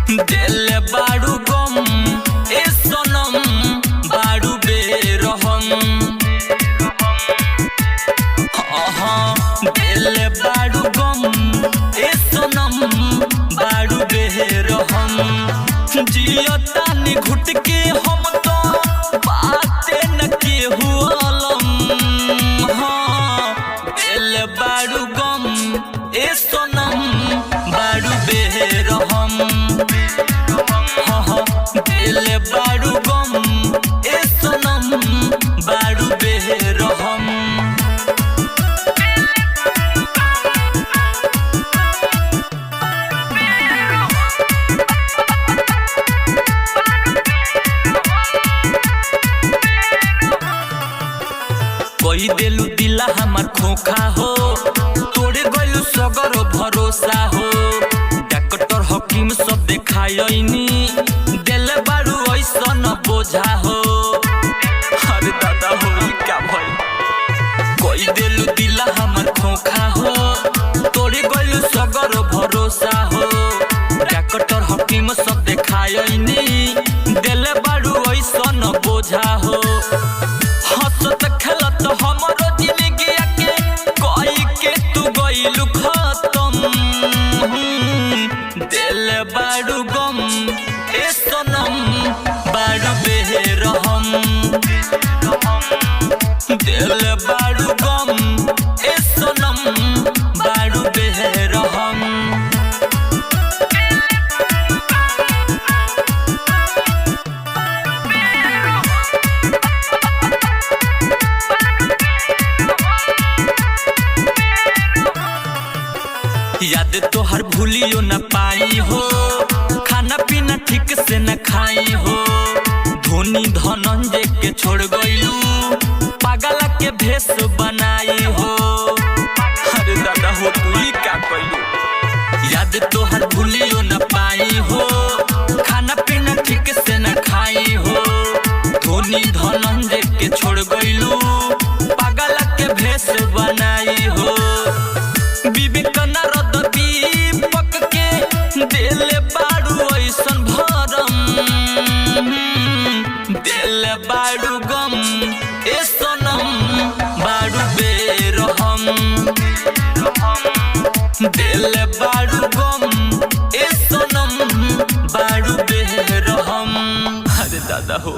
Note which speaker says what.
Speaker 1: बाड़ू गम ए सनम बाड़ू बेरहम दिल बाड़ू गम ए सनम बाड़ू बेरहम जियतानी घुट के हम तो बाते न केहू अलम दिल बाड़ू गम ए सनम बाड़ू बेरहम दिल बाड़ू गम ए सनम बाड़ू बेरहम कोई देलू दिला हमार खोखा हो तोड़े गलू सगर भरोसा हो डॉक्टर हकीम सब देखायनी दिल बाड़ू ऐसा न बोझा हो। अरे दादा हो क्या भइल कोई देलू दिला हमार खोखा हो तोड़े गलू सगर भरोसा हो डॉक्टर हकीम सब देखायनी दिल बाड़ू ऐसा न बोझा हो। हंसत खेलत हमरो जिंदगी के कोई के तू गइलू खत्म दिल बाड़ू गम ए सनम बाड़ू बेरहम दिल बाड़ू गम ए सनम बाड़ू बेरहम याद तो हर भूलियो न पाई हो खाना पीना ठीक से न खाई हो धोनी धनंजय के छोड़ गइलू पागल के भेष बनाई हो। अरे दादा हो तू ही क्या कइलू याद तो हर भूलियो न पाई हो खाना पीना ठीक से न खाई हो धोनी धनंजय के छोड़ गइलू पागल के भेष बनाई हो। दीपक के दिल बाड़ू ऐसन भरम दिल बाड़ू गम ए सनम बाड़ू बेरहम दिल बाड़ू गम ए सनम बाड़ू बेरहम। अरे दादा हो।